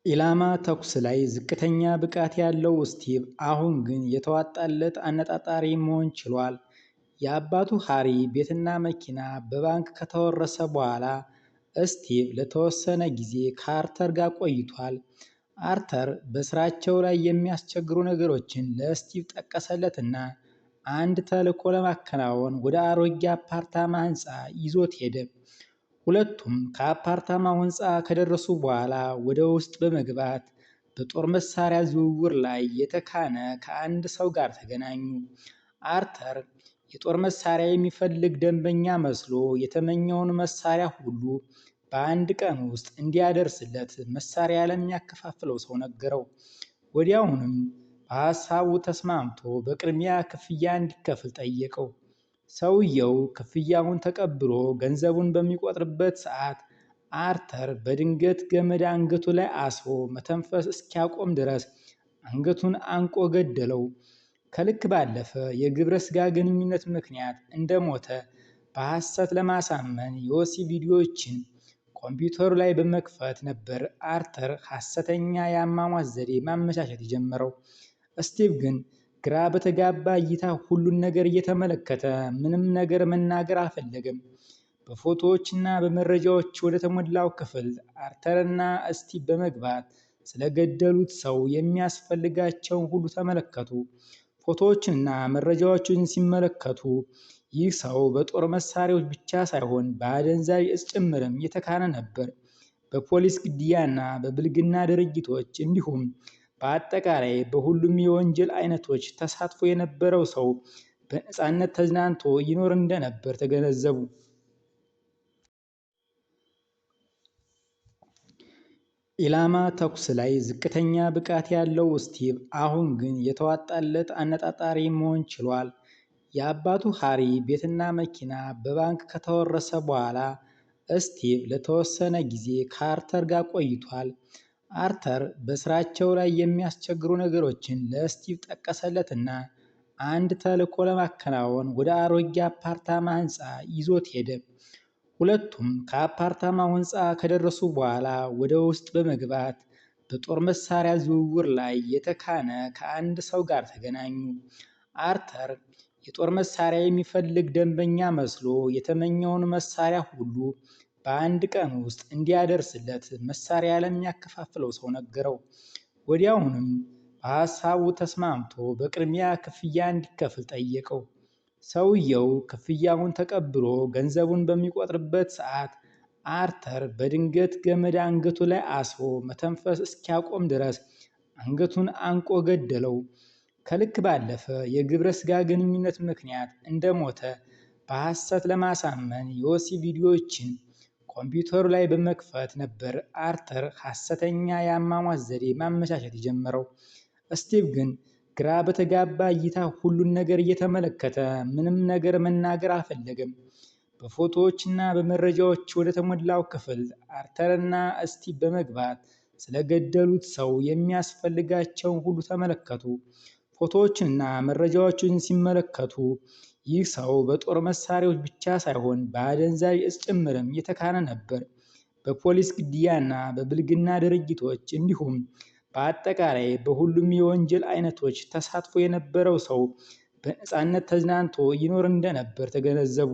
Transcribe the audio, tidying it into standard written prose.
ኢላማ ተኩስ ላይ ዝቅተኛ ብቃት ያለው ስቲቭ አሁን ግን የተዋጣለት አነጣጣሪ መሆን ችሏል። የአባቱ ሃሪ ቤትና መኪና በባንክ ከተወረሰ በኋላ ስቲቭ ለተወሰነ ጊዜ ከአርተር ጋር ቆይቷል። አርተር በስራቸው ላይ የሚያስቸግሩ ነገሮችን ለስቲቭ ጠቀሰለትና አንድ ተልዕኮ ለማከናወን ወደ አሮጌ አፓርታማ ህንፃ ይዞት ሄደ። ሁለቱም ከአፓርታማው ህንፃ ከደረሱ በኋላ ወደ ውስጥ በመግባት በጦር መሳሪያ ዝውውር ላይ የተካነ ከአንድ ሰው ጋር ተገናኙ። አርተር የጦር መሳሪያ የሚፈልግ ደንበኛ መስሎ የተመኘውን መሳሪያ ሁሉ በአንድ ቀን ውስጥ እንዲያደርስለት መሳሪያ ለሚያከፋፍለው ሰው ነገረው። ወዲያውኑም በሐሳቡ ተስማምቶ በቅድሚያ ክፍያ እንዲከፍል ጠየቀው። ሰውየው ክፍያውን ተቀብሎ ገንዘቡን በሚቆጥርበት ሰዓት አርተር በድንገት ገመድ አንገቱ ላይ አስሮ መተንፈስ እስኪያቆም ድረስ አንገቱን አንቆ ገደለው። ከልክ ባለፈ የግብረ ሥጋ ግንኙነት ምክንያት እንደሞተ በሐሰት ለማሳመን የወሲብ ቪዲዮዎችን ኮምፒውተሩ ላይ በመክፈት ነበር አርተር ሐሰተኛ የአሟሟት ዘዴ ማመቻቸት የጀመረው። ስቲቭ ግን ግራ በተጋባ እይታ ሁሉን ነገር እየተመለከተ ምንም ነገር መናገር አልፈለገም። በፎቶዎችና በመረጃዎች ወደ ተሞላው ክፍል አርተርና ስቲቭ በመግባት ስለገደሉት ሰው የሚያስፈልጋቸውን ሁሉ ተመለከቱ። ፎቶዎችንና መረጃዎችን ሲመለከቱ ይህ ሰው በጦር መሳሪያዎች ብቻ ሳይሆን በአደንዛዥ እጽ ጭምርም የተካነ ነበር። በፖሊስ ግድያና በብልግና ድርጊቶች እንዲሁም በአጠቃላይ በሁሉም የወንጀል አይነቶች ተሳትፎ የነበረው ሰው በነፃነት ተዝናንቶ ይኖር እንደነበር ተገነዘቡ። ኢላማ ተኩስ ላይ ዝቅተኛ ብቃት ያለው ስቲቭ አሁን ግን የተዋጣለት አነጣጣሪ መሆን ችሏል። የአባቱ ሃሪ ቤትና መኪና በባንክ ከተወረሰ በኋላ ስቲቭ ለተወሰነ ጊዜ ከአርተር ጋር ቆይቷል። አርተር በስራቸው ላይ የሚያስቸግሩ ነገሮችን ለስቲቭ ጠቀሰለትና አንድ ተልዕኮ ለማከናወን ወደ አሮጌ አፓርታማ ህንፃ ይዞት ሄደ። ሁለቱም ከአፓርታማው ህንፃ ከደረሱ በኋላ ወደ ውስጥ በመግባት በጦር መሳሪያ ዝውውር ላይ የተካነ ከአንድ ሰው ጋር ተገናኙ። አርተር የጦር መሳሪያ የሚፈልግ ደንበኛ መስሎ የተመኘውን መሳሪያ ሁሉ በአንድ ቀን ውስጥ እንዲያደርስለት መሳሪያ ለሚያከፋፍለው ሰው ነገረው። ወዲያውኑም በሐሳቡ ተስማምቶ በቅድሚያ ክፍያ እንዲከፍል ጠየቀው። ሰውየው ክፍያውን ተቀብሎ ገንዘቡን በሚቆጥርበት ሰዓት አርተር በድንገት ገመድ አንገቱ ላይ አስሮ መተንፈስ እስኪያቆም ድረስ አንገቱን አንቆ ገደለው። ከልክ ባለፈ የግብረ ሥጋ ግንኙነት ምክንያት እንደሞተ በሐሰት ለማሳመን የወሲብ ቪዲዮዎችን ኮምፒውተሩ ላይ በመክፈት ነበር አርተር ሐሰተኛ የአሟሟት ዘዴ ማመቻቸት የጀመረው። ስቲቭ ግን ግራ በተጋባ እይታ ሁሉን ነገር እየተመለከተ ምንም ነገር መናገር አልፈለገም። በፎቶዎችና በመረጃዎች ወደ ተሞላው ክፍል አርተርና ስቲቭ በመግባት ስለገደሉት ሰው የሚያስፈልጋቸውን ሁሉ ተመለከቱ። ፎቶዎችንና መረጃዎችን ሲመለከቱ ይህ ሰው በጦር መሳሪያዎች ብቻ ሳይሆን በአደንዛዥ እጽ ጭምርም የተካነ ነበር። በፖሊስ ግድያና በብልግና ድርጊቶች እንዲሁም በአጠቃላይ በሁሉም የወንጀል አይነቶች ተሳትፎ የነበረው ሰው በነፃነት ተዝናንቶ ይኖር እንደነበር ተገነዘቡ።